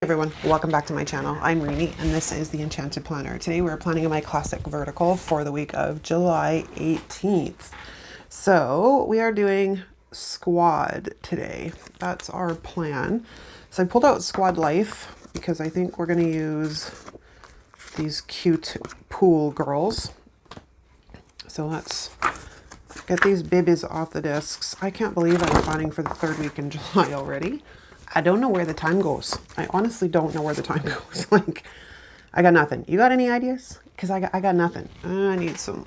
Everyone, welcome back to my channel. I'm Rini and this is the Enchanted Planner. Today we're planning my classic vertical for the week of July 18th. So we are doing squad today. That's our plan. So I pulled out Squad Life because I think we're going to use these cute pool girls. So let's get these bibbies off the discs. I can't believe I'm planning for the third week in July already. I don't know where the time goes. I honestly don't know where the time goes. Like, I got nothing. You got any ideas? Because I got nothing. I need some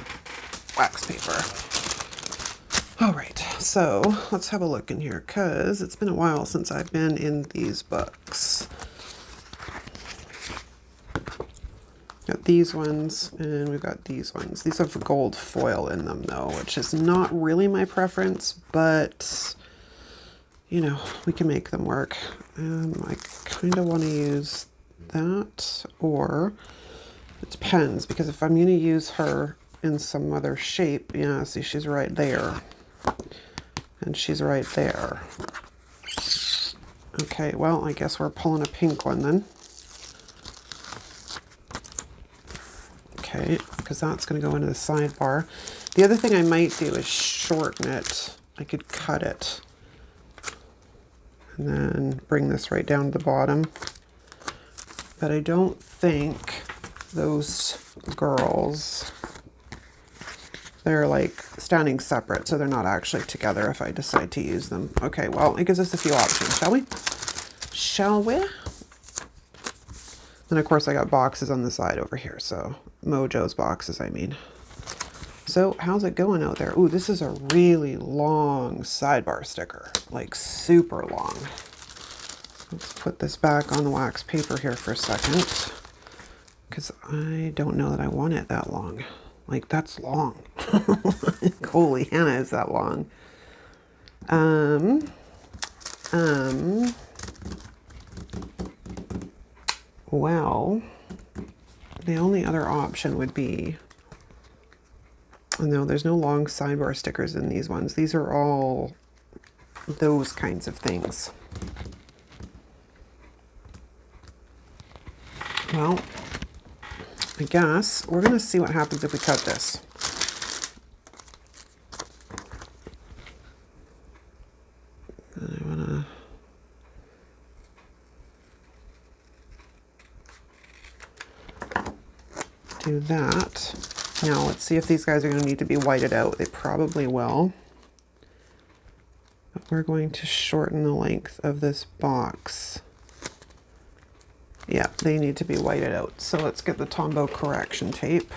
wax paper. All right, so let's have a look in here because it's been a while since I've been in these books. Got these ones and we've got these ones. These have gold foil in them though, which is not really my preference, but you know, we can make them work. I kind of want to use that, or it depends, because if I'm going to use her in some other shape, yeah, see, she's right there. And she's right there. Okay, well, I guess we're pulling a pink one then. Okay, because that's going to go into the sidebar. The other thing I might do is shorten it. I could cut it. And then bring this right down to the bottom. But I don't think those girls, they're like standing separate, so they're not actually together if I decide to use them. Okay, well, it gives us a few options, shall we? Shall we? And of course I got boxes on the side over here, so Mojo's boxes, I mean. So how's it going out there? Ooh, this is a really long sidebar sticker, like super long. Let's put this back on the wax paper here for a second, because I don't know that I want it that long. Like, that's long. Holy Hannah, is that long. Well, the only other option would be, no, there's no long sidebar stickers in these ones. These are all those kinds of things. Well, I guess we're going to see what happens if we cut this. I want to do that. Now let's see if these guys are going to need to be whited out. They probably will. But we're going to shorten the length of this box. Yeah, they need to be whited out. So let's get the Tombow correction tape.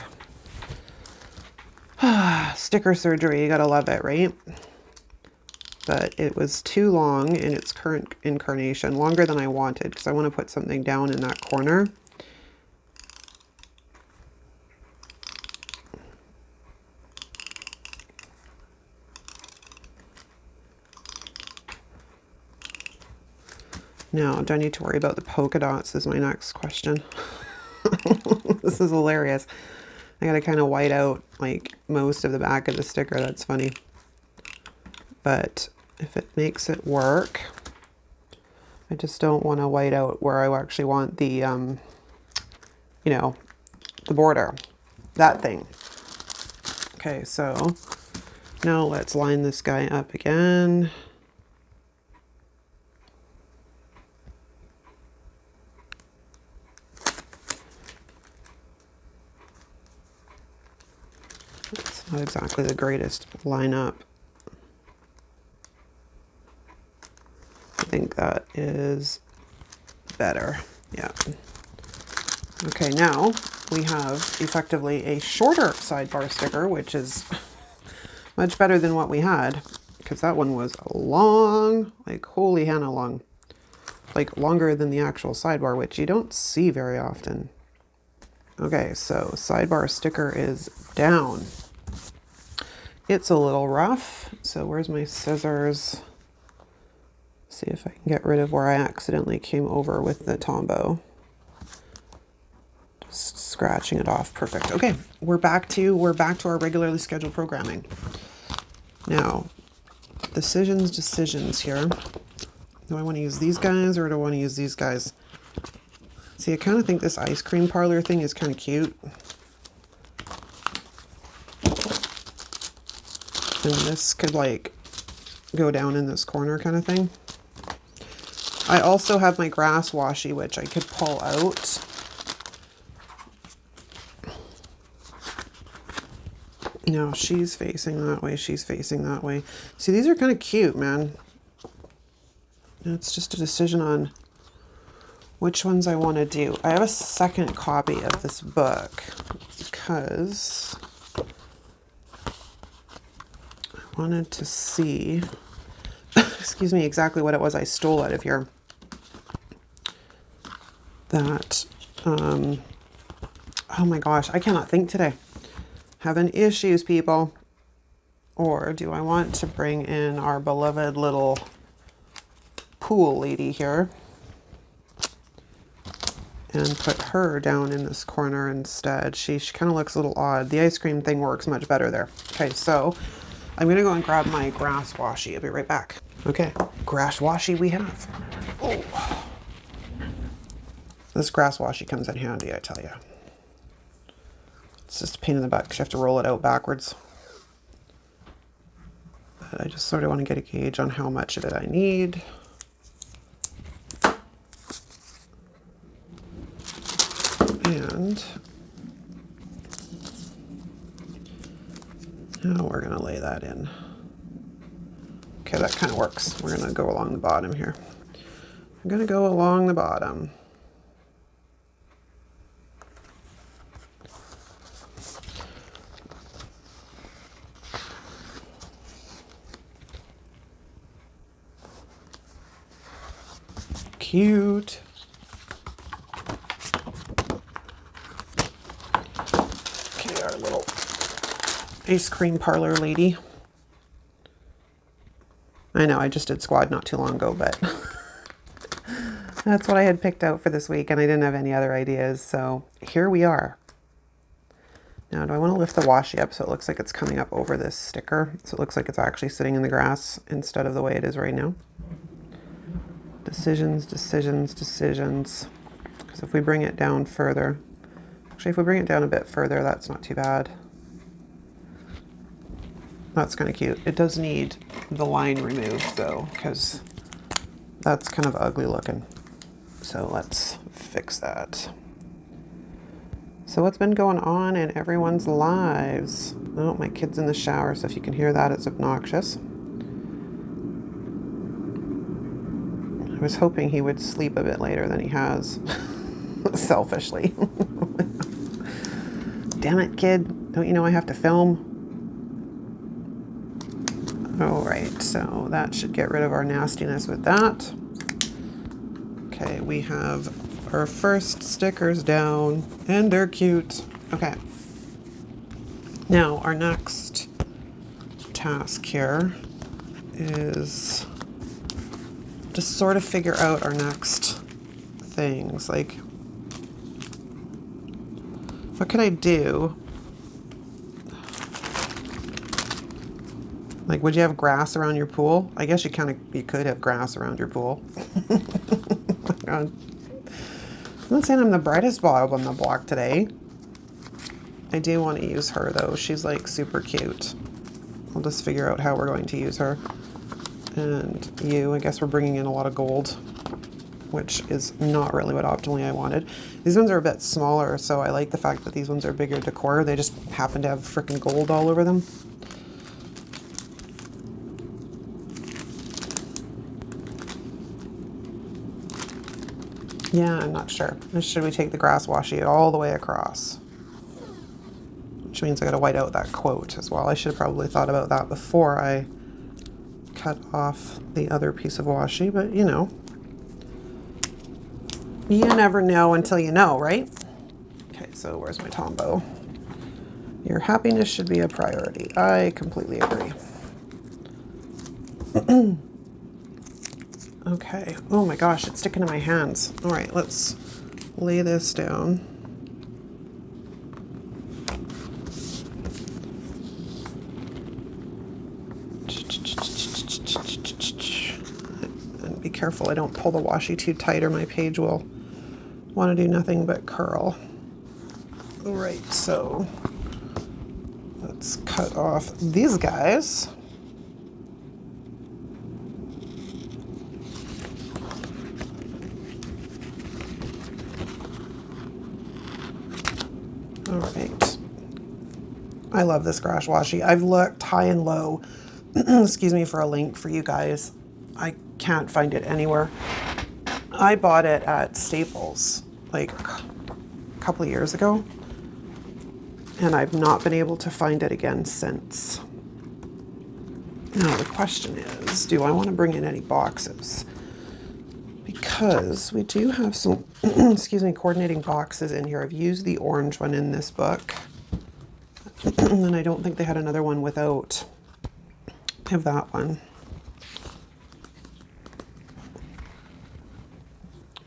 Sticker surgery, you gotta love it, right? But it was too long in its current incarnation, longer than I wanted, because I want to put something down in that corner. Now, do I need to worry about the polka dots is my next question. This is hilarious. I gotta kind of white out like most of the back of the sticker. That's funny. But if it makes it work, I just don't want to white out where I actually want the, you know, the border, that thing. Okay, so now let's line this guy up again. It's not exactly the greatest lineup. I think that is better. Yeah. Okay, now we have effectively a shorter sidebar sticker, which is much better than what we had, because that one was long, like holy Hannah long, like longer than the actual sidebar, which you don't see very often. Okay, so sidebar sticker is down. It's a little rough, so where's my scissors? See if I can get rid of where I accidentally came over with the Tombow. Just scratching it off. Perfect. Okay, we're back to our regularly scheduled programming. Now, decisions here. Do I want to use these guys or do I want to use these guys? See, I kind of think this ice cream parlor thing is kind of cute. And this could like go down in this corner kind of thing. I also have my grass washi, which I could pull out. No, she's facing that way. She's facing that way. See, these are kind of cute, man. It's just a decision on which ones I want to do. I have a second copy of this book because I wanted to see, excuse me, exactly what it was I stole out of here. That, oh my gosh, I cannot think today. Having issues, people. Or do I want to bring in our beloved little pool lady here and put her down in this corner instead? She kind of looks a little odd. The ice cream thing works much better there. Okay, so I'm going to go and grab my grass washi. I'll be right back. Okay, grass washi we have. Oh, this grass washi comes in handy, I tell you. It's just a pain in the butt because you have to roll it out backwards. But I just sort of want to get a gauge on how much of it I need. And now we're going to lay that in. Okay, that kind of works. We're going to go along the bottom here. I'm going to go along the bottom. Cute. Okay, our little ice cream parlor lady. I know, I just did squad not too long ago, but that's what I had picked out for this week, and I didn't have any other ideas, so here we are. Now, do I want to lift the washi up so it looks like it's coming up over this sticker, so it looks like it's actually sitting in the grass instead of the way it is right now? Decisions, decisions, decisions. Because if we bring it down further, actually if we bring it down a bit further, that's not too bad. That's kind of cute. It does need the line removed though, because that's kind of ugly looking. So let's fix that. So what's been going on in everyone's lives? Oh, my kid's in the shower, so if you can hear that, it's obnoxious. I was hoping he would sleep a bit later than he has, selfishly. Damn it, kid. Don't you know I have to film? All right, so that should get rid of our nastiness with that. Okay, we have our first stickers down, and they're cute. Okay. Now, our next task here is to sort of figure out our next things. Like, what could I do? Like, would you have grass around your pool? I guess you could have grass around your pool. Oh my God. I'm not saying I'm the brightest bulb on the block today. I do want to use her though. She's like super cute. I'll just figure out how we're going to use her. And you, I guess we're bringing in a lot of gold, which is not really what optimally I wanted. These ones are a bit smaller, so I like the fact that these ones are bigger decor. They just happen to have freaking gold all over them. Yeah, I'm not sure. Should we take the grass washi all the way across? Which means I gotta white out that quote as well. I should have probably thought about that before I cut off the other piece of washi, but you know. You never know until you know, right? Okay, so where's my Tombow? Your happiness should be a priority. I completely agree. Okay. Oh my gosh, it's sticking to my hands. All right, let's lay this down. And be careful I don't pull the washi too tight or my page will want to do nothing but curl. All right, so let's cut off these guys. All right. I love this grass washi. I've looked high and low, excuse me, for a link for you guys. I can't find it anywhere. I bought it at Staples like a couple of years ago, and I've not been able to find it again since. Now the question is, do I want to bring in any boxes? Because we do have some, excuse me, coordinating boxes in here. I've used the orange one in this book. And then I don't think they had another one without. I have that one.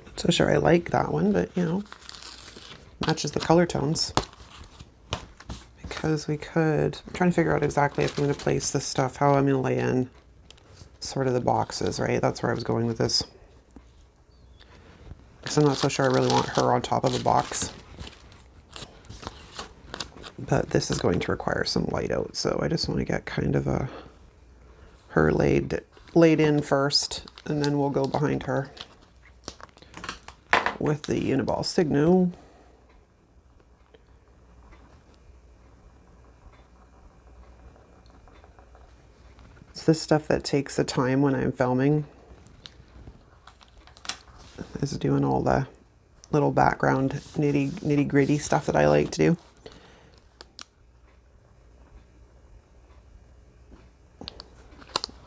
Not so sure I like that one, but you know, matches the color tones. Because we could, I'm trying to figure out exactly if I'm going to place this stuff, how I'm going to lay in sort of the boxes, right? That's where I was going with this. Because I'm not so sure I really want her on top of a box. But this is going to require some light out, so I just want to get kind of a her laid in first, and then we'll go behind her with the Uniball Signo. It's this stuff that takes the time when I'm filming, is doing all the little background nitty gritty stuff that I like to do.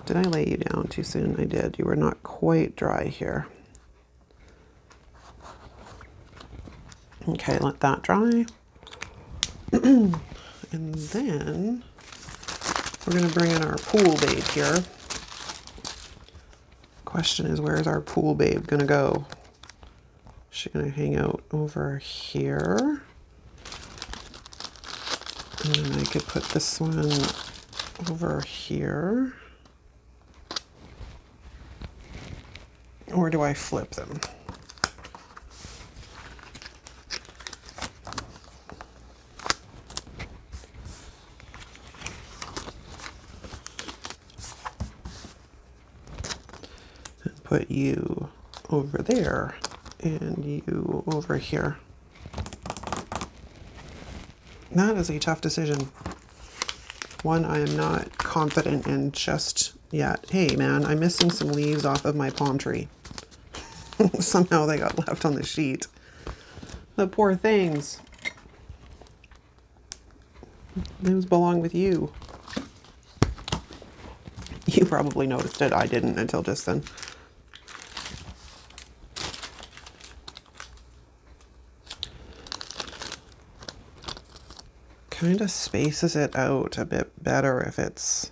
Did I lay you down too soon? I did. You were not quite dry here. Okay, let that dry. And then we're going to bring in our pool babe here. Question is, where's our pool babe going to go? Is she going to hang out over here? And then I could put this one over here. Or do I flip them? And put you over there and you over here. That is a tough decision. One I am not confident in just yet. Hey man, I'm missing some leaves off of my palm tree. Somehow they got left on the sheet. The poor things. Those belong with you. You probably noticed it. I didn't until just then. Kind of spaces it out a bit better if it's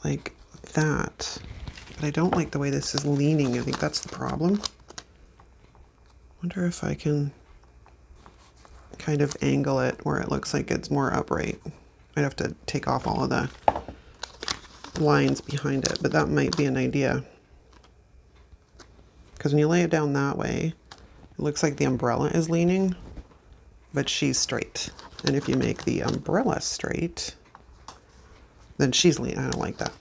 like that. But I don't like the way this is leaning. I think that's the problem. Wonder if I can kind of angle it where it looks like it's more upright. I'd have to take off all of the lines behind it, but that might be an idea. Because when you lay it down that way, it looks like the umbrella is leaning, but she's straight. And if you make the umbrella straight, then she's leaning. I don't like that.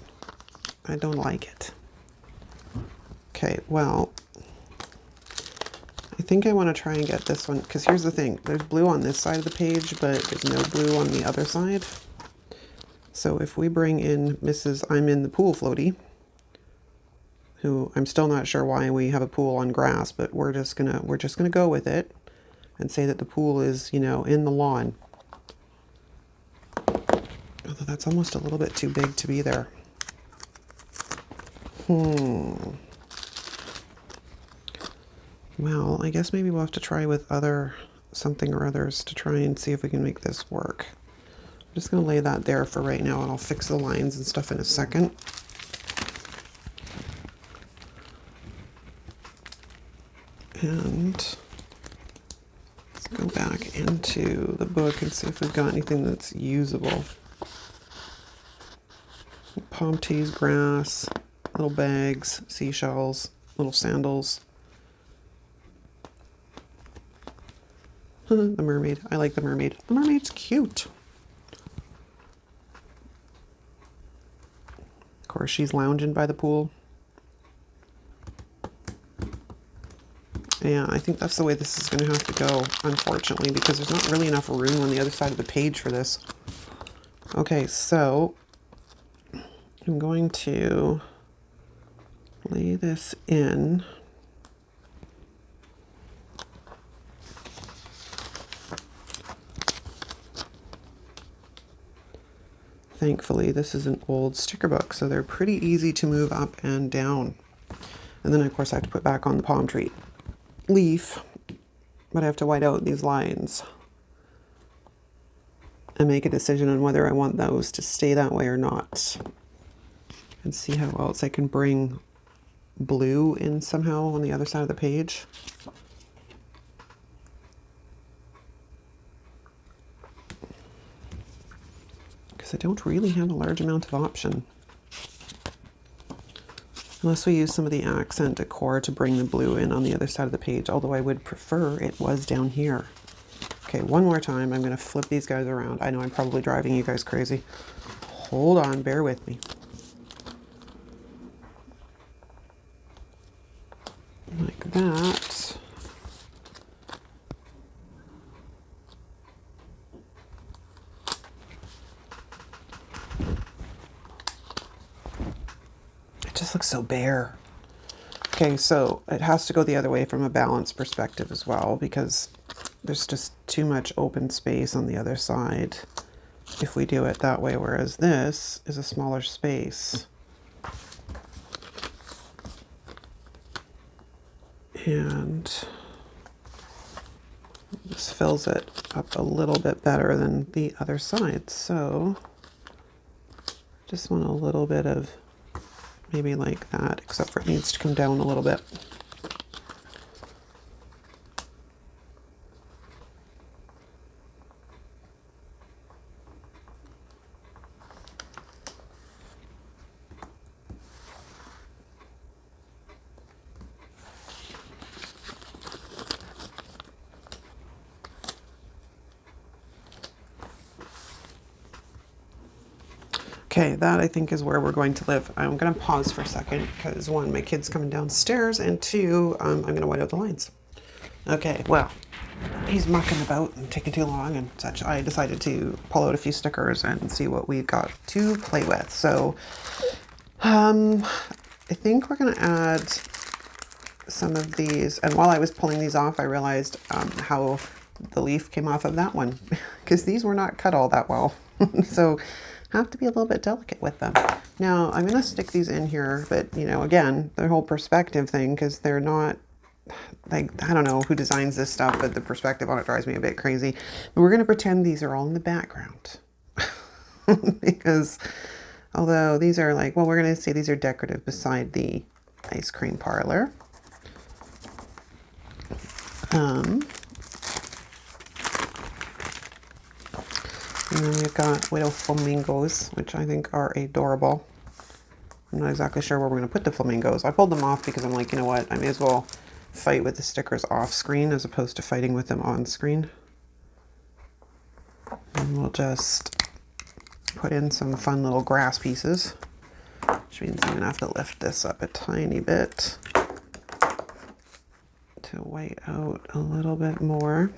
I don't like it. Okay, well, I think I want to try and get this one, because here's the thing. There's blue on this side of the page, but there's no blue on the other side. So if we bring in Mrs. I'm in the Pool Floaty, who I'm still not sure why we have a pool on grass, but we're just gonna go with it and say that the pool is, you know, in the lawn. Although that's almost a little bit too big to be there. Well, I guess maybe we'll have to try with something or others to try and see if we can make this work. I'm just going to lay that there for right now, and I'll fix the lines and stuff in a second. And let's go back into the book and see if we've got anything that's usable. Palm tees, grass, little bags, seashells, little sandals. The mermaid. I like the mermaid. The mermaid's cute. Of course, she's lounging by the pool. Yeah, I think that's the way this is going to have to go, unfortunately, because there's not really enough room on the other side of the page for this. Okay, so I'm going to lay this in. Thankfully, this is an old sticker book, so they're pretty easy to move up and down. And then, of course, I have to put back on the palm tree leaf, but I have to white out these lines and make a decision on whether I want those to stay that way or not. And see how else I can bring blue in somehow on the other side of the page. Because I don't really have a large amount of option. Unless we use some of the accent decor to bring the blue in on the other side of the page, although I would prefer it was down here. Okay, one more time. I'm going to flip these guys around. I know I'm probably driving you guys crazy. Hold on, bear with me. Like that. It just looks so bare. Okay, so it has to go the other way from a balance perspective as well, because there's just too much open space on the other side if we do it that way, whereas this is a smaller space. And this fills it up a little bit better than the other side. So just want a little bit of maybe like that, except for it needs to come down a little bit. Okay, that I think is where we're going to live. I'm going to pause for a second because one, my kid's coming downstairs, and two, I'm going to white out the lines. Okay, well, he's mucking about and taking too long and such. I decided to pull out a few stickers and see what we've got to play with. So, I think we're going to add some of these. And while I was pulling these off, I realized how the leaf came off of that one because these were not cut all that well. So have to be a little bit delicate with them. Now I'm going to stick these in here, but you know, again, the whole perspective thing, because they're not like, I don't know who designs this stuff, but the perspective on it drives me a bit crazy. But we're going to pretend these are all in the background because although these are like, well, we're going to say these are decorative beside the ice cream parlor. And then we've got little flamingos, which I think are adorable. I'm not exactly sure where we're going to put the flamingos. I pulled them off because I'm like, you know what, I may as well fight with the stickers off screen as opposed to fighting with them on screen. And we'll just put in some fun little grass pieces, which means I'm going to have to lift this up a tiny bit to white out a little bit more.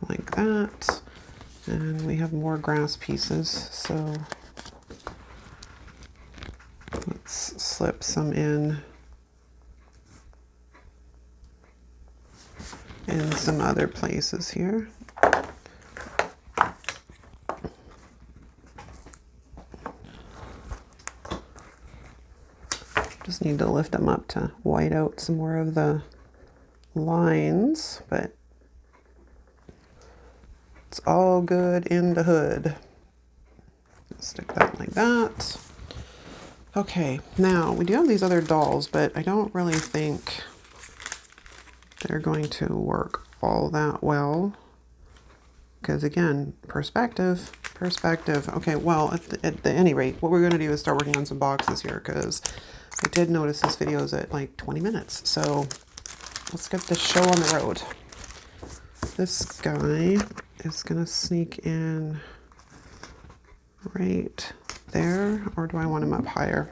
Like that. And we have more grass pieces, so let's slip some in some other places here. Just need to lift them up to white out some more of the lines, but it's all good in the hood. Stick that like that. Okay, now we do have these other dolls, but I don't really think they're going to work all that well. Because again, perspective. Okay, well, at any rate, what we're going to do is start working on some boxes here, because I did notice this video is at like 20 minutes, so let's get this show on the road. This guy is gonna sneak in right there, or do I want him up higher?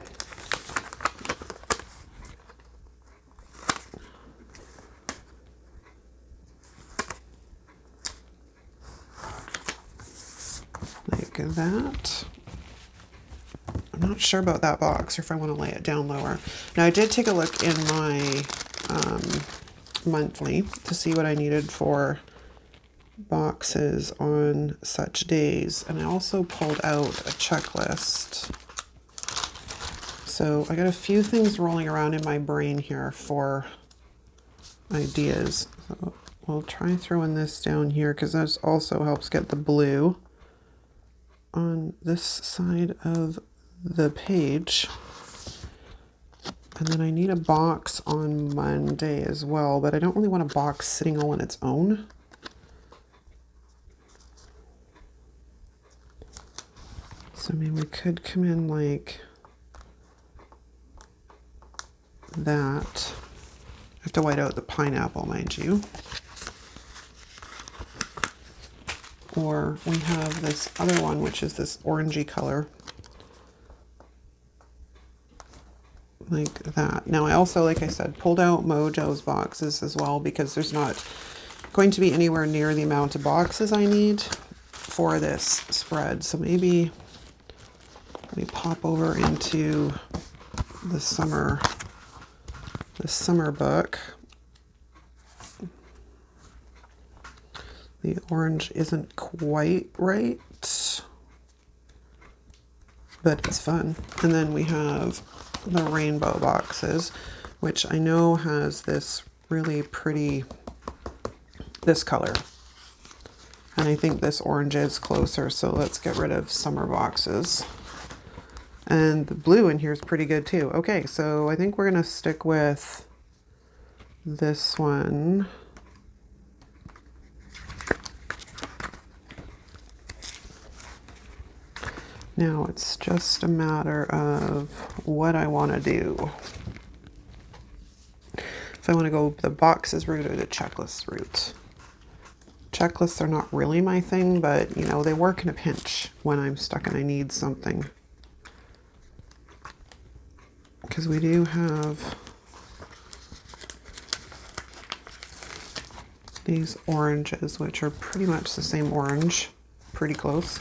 Like that. I'm not sure about that box, or if I want to lay it down lower. Now I did take a look in my monthly to see what I needed for boxes on such days, and I also pulled out a checklist. So I got a few things rolling around in my brain here for ideas. So we'll try throwing this down here because this also helps get the blue on this side of the page. And then I need a box on Monday as well, but I don't really want a box sitting all on its own. So I mean, we could come in like that. I have to white out the pineapple, mind you. Or we have this other one, which is this orangey color. Like that. Now I also, like I said, pulled out Mojo's boxes as well because there's not going to be anywhere near the amount of boxes I need for this spread. So maybe we pop over into the summer book. The orange isn't quite right, but it's fun. And then we have the rainbow boxes, which I know has this really pretty, this color. And I think this orange is closer, so let's get rid of summer boxes. And the blue in here is pretty good too. Okay, so I think we're gonna stick with this one. Now it's just a matter of what I want to do. If I want to go the boxes route or the checklist route. Checklists are not really my thing, but you know, they work in a pinch when I'm stuck and I need something. Because we do have these oranges, which are pretty much the same orange, pretty close.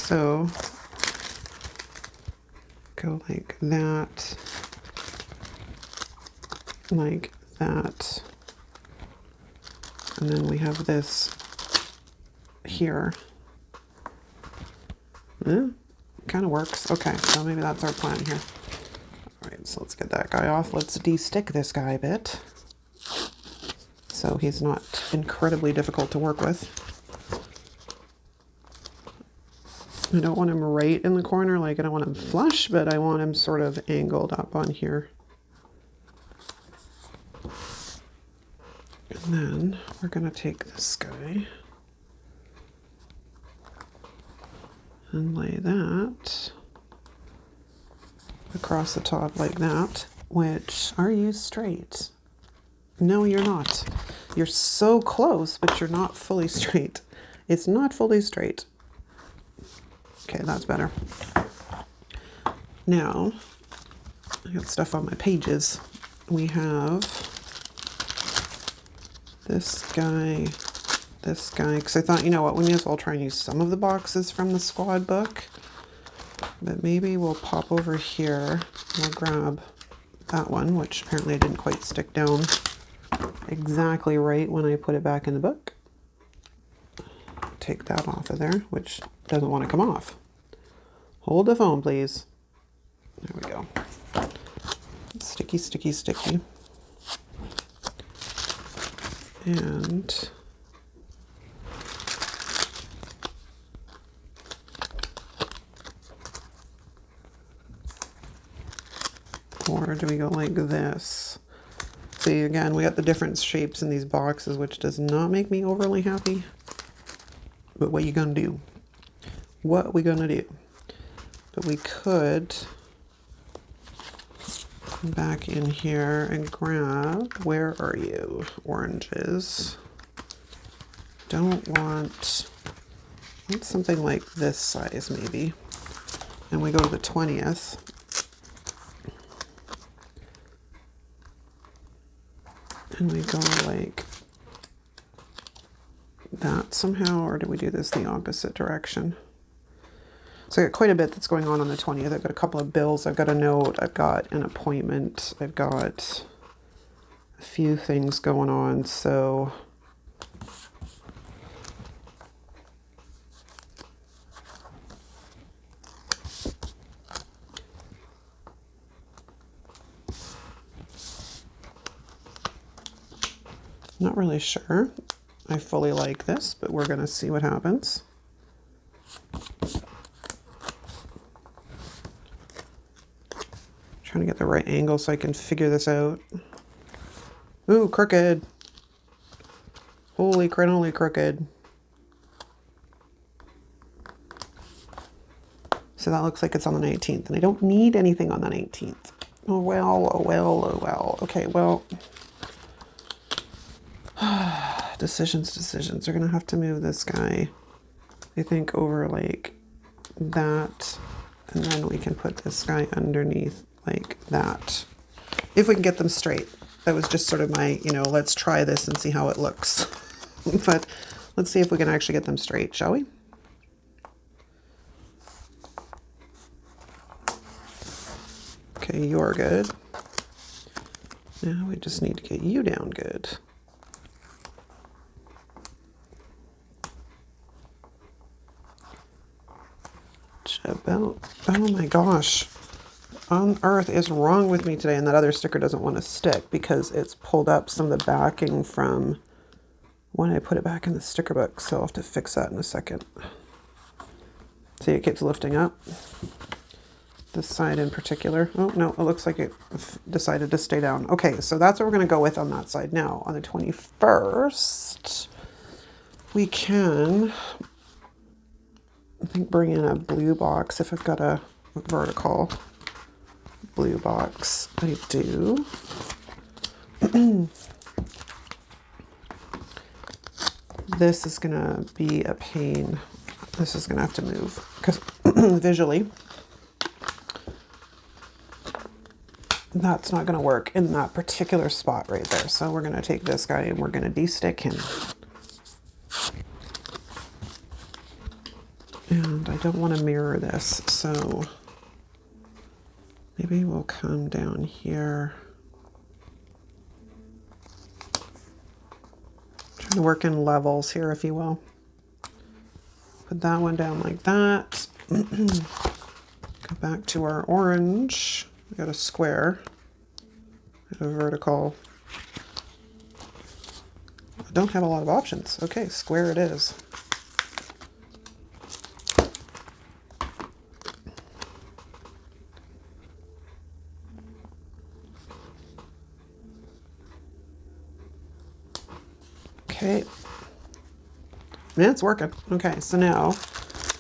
So go like that, like that, and then we have this here. Kind of works. Okay, so maybe that's our plan here. All right, so let's get that guy off. Let's de-stick this guy a bit so he's not incredibly difficult to work with. I don't want him right in the corner, like I don't want him flush, but I want him sort of angled up on here. And then we're gonna take this guy and lay that across the top like that. Which, are you straight? No, you're not. You're so close, but you're not fully straight. It's not fully straight. Okay, that's better. Now, I got stuff on my pages. We have this guy, because I thought, you know what, we may as well try and use some of the boxes from the squad book. But maybe we'll pop over here and we'll grab that one, which apparently I didn't quite stick down exactly right when I put it back in the book. Take that off of there, which doesn't want to come off. Hold the phone, please. There we go. Sticky, sticky, sticky. And or do we go like this? See, again, we got the different shapes in these boxes, which does not make me overly happy. But what you gonna do? What we gonna do? But we could come back in here and grab, where are you? Oranges. Don't want something like this size maybe. And we go to the 20th. And we go like that somehow, or do we do this the opposite direction? So I got quite a bit that's going on the 20th. I've got a couple of bills, I've got a note, I've got an appointment, I've got a few things going on, so not really sure I fully like this, but we're gonna see what happens. Trying to get the right angle so I can figure this out. Ooh, crooked. Holy cannoli crooked. So that looks like it's on the 19th, and I don't need anything on the 19th. Oh well, oh well, oh well. Okay, well. Decisions. We're gonna have to move this guy, I think, over like that, and then we can put this guy underneath like that. If we can get them straight. That was just sort of my, let's try this and see how it looks. But let's see if we can actually get them straight, shall we? Okay, you're good. Now we just need to get you down good. About, oh my gosh, on earth is wrong with me today? And that other sticker doesn't want to stick because it's pulled up some of the backing from when I put it back in the sticker book. So I'll have to fix that in a second. See, it keeps lifting up. This side in particular. Oh no, it looks like it decided to stay down. Okay, so that's what we're going to go with on that side. Now on the 21st, we can, I think, bring in a blue box if I've got a vertical blue box. I do. This is gonna be a pain. This is gonna have to move because visually that's not gonna work in that particular spot right there. So we're gonna take this guy and we're gonna de-stick him. And I don't want to mirror this, so maybe we'll come down here. Trying to work in levels here, if you will. Put that one down like that. Go back to our orange. We got a square, a vertical. I don't have a lot of options. Okay, square it is. Okay, yeah, it's working. Okay, so now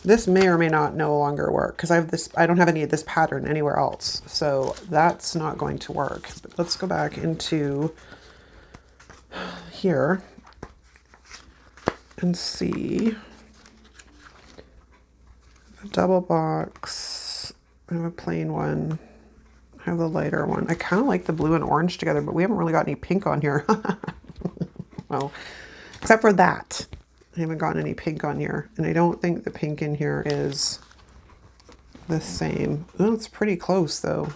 this may or may not no longer work because I don't have any of this pattern anywhere else, so that's not going to work. But let's go back into here and see a double box. I have a plain one. I have the lighter one. I kind of like the blue and orange together, but we haven't really got any pink on here. Well, except for that. I haven't gotten any pink on here. And I don't think the pink in here is the same. Oh, it's pretty close though.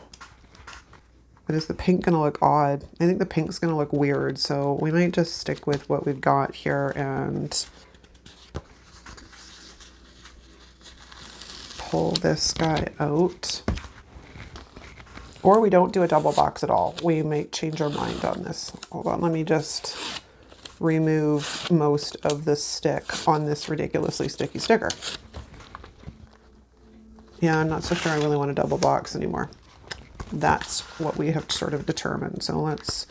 But is the pink gonna look odd? I think the pink's gonna look weird. So we might just stick with what we've got here and pull this guy out. Or we don't do a double box at all. We might change our mind on this. Hold on, let me just remove most of the stick on this ridiculously sticky sticker. Yeah, I'm not so sure I really want a double box anymore. That's what we have sort of determined. So let's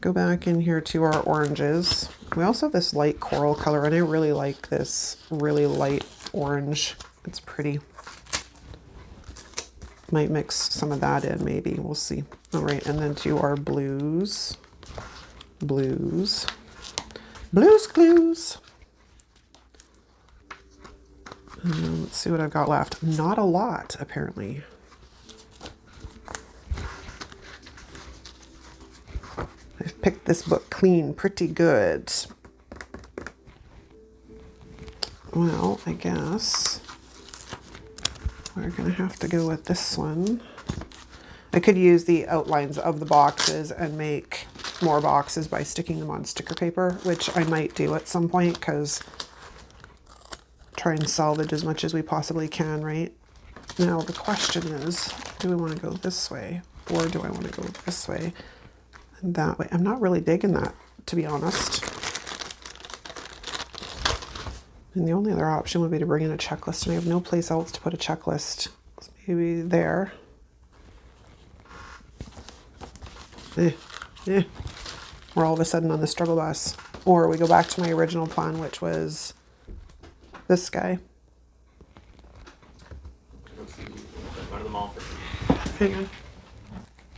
go back in here to our oranges. We also have this light coral color, and I really like this really light orange. It's pretty. Might mix some of that in, maybe. We'll see. All right, and then to our blues. Blues. Blues clues. Let's see what I've got left. Not a lot, apparently. I've picked this book clean pretty good. Well, I guess we're going to have to go with this one. I could use the outlines of the boxes and make more boxes by sticking them on sticker paper, which I might do at some point, because try and salvage as much as we possibly can, right? Now the question is, do we want to go this way, or do I want to go this way and that way? I'm not really digging that, to be honest. And the only other option would be to bring in a checklist, and I have no place else to put a checklist. So maybe there. We're all of a sudden on the struggle bus. Or we go back to my original plan, which was this guy. Hang on.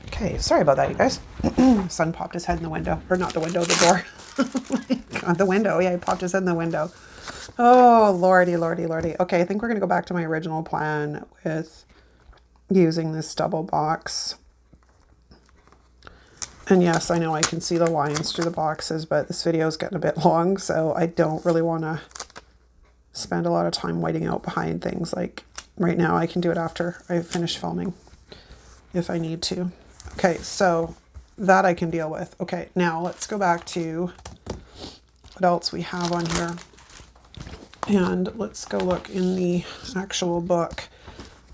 Okay, sorry about that, you guys. Son popped his head in the window. Or not the window, the door. Oh my God, the window. Yeah, he popped his head in the window. Oh, lordy, lordy, lordy. Okay, I think we're going to go back to my original plan with using this double box. And yes, I know I can see the lines through the boxes, but this video is getting a bit long, so I don't really want to spend a lot of time whiting out behind things. Like right now, I can do it after I finish filming if I need to. Okay, so that I can deal with. Okay, now let's go back to what else we have on here. And let's go look in the actual book,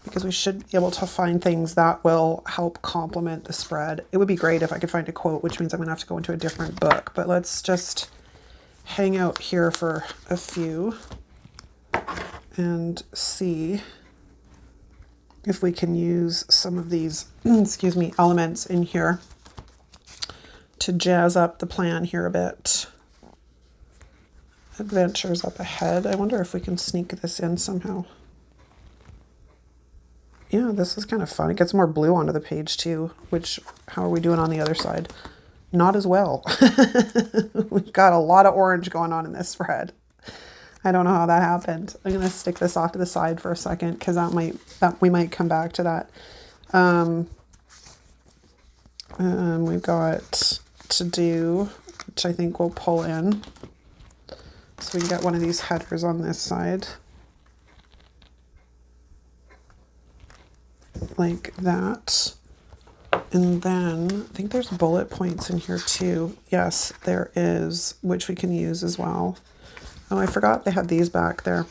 because we should be able to find things that will help complement the spread. It would be great if I could find a quote, which means I'm going to have to go into a different book. But let's just hang out here for a few and see if we can use some of these, excuse me, elements in here to jazz up the plan here a bit. Adventures up ahead. I wonder if we can sneak this in somehow. Yeah, this is kind of fun. It gets more blue onto the page too, which, how are we doing on the other side? Not as well. We've got a lot of orange going on in this spread. I don't know how that happened. I'm going to stick this off to the side for a second, because we might come back to that. We've got to do, which I think we'll pull in. So we can get one of these headers on this side. Like that. And then I think there's bullet points in here too. Yes, there is, which we can use as well. Oh, I forgot they had these back there.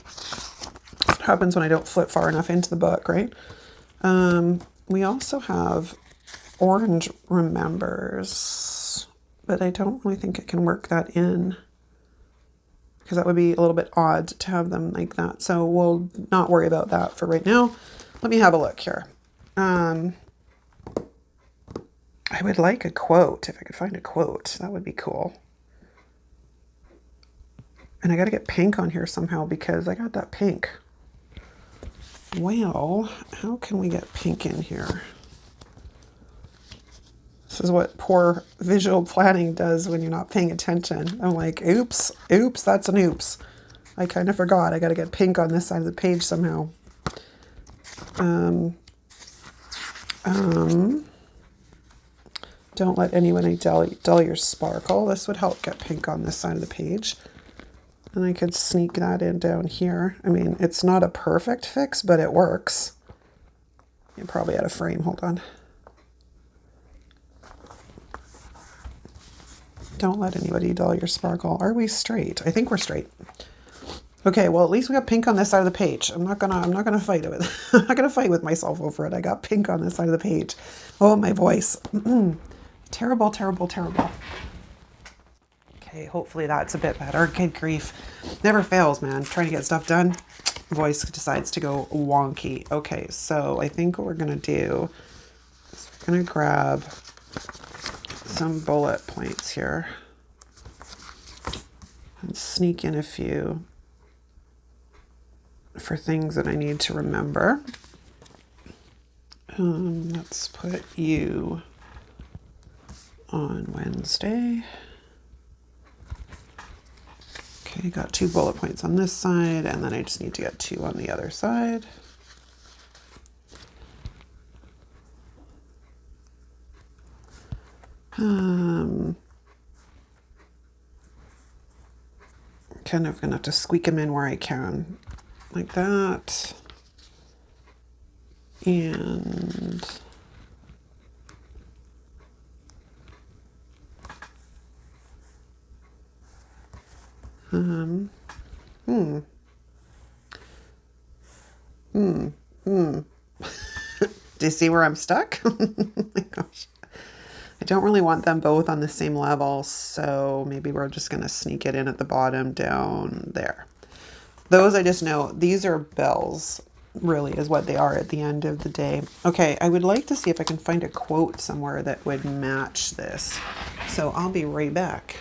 What happens when I don't flip far enough into the book, right? We also have orange remembers, but I don't really think it can work that in, because that would be a little bit odd to have them like that. So we'll not worry about that for right now. Let me have a look here. I would like a quote. If I could find a quote, that would be cool. And I got to get pink on here somehow, because I got that pink. Well, how can we get pink in here? This is what poor visual planning does when you're not paying attention. I'm like, oops, that's an oops. I kind of forgot. I got to get pink on this side of the page somehow. Don't let anyone dull your sparkle. This would help get pink on this side of the page. And I could sneak that in down here. I mean, it's not a perfect fix, but it works. You're probably out of frame. Hold on. Don't let anybody dull your sparkle. Are we straight? I think we're straight. Okay, well, at least we got pink on this side of the page. I'm not gonna fight it. I'm not gonna fight with myself over it. I got pink on this side of the page. Oh, my voice. Terrible, terrible, terrible. Okay, hopefully that's a bit better. Good grief. Never fails, man. Trying to get stuff done. Voice decides to go wonky. Okay, so I think what we're gonna do is we're gonna grab some bullet points here and sneak in a few for things that I need to remember. Let's put you on Wednesday. Okay, got 2 bullet points on this side, and then I just need to get 2 on the other side. Kind of gonna have to squeak them in where I can, like that. And do you see where I'm stuck? Oh my gosh. I don't really want them both on the same level, so maybe we're just gonna sneak it in at the bottom down there. Those, I just know, these are bells, really is what they are at the end of the day. Okay, I would like to see if I can find a quote somewhere that would match this. So I'll be right back.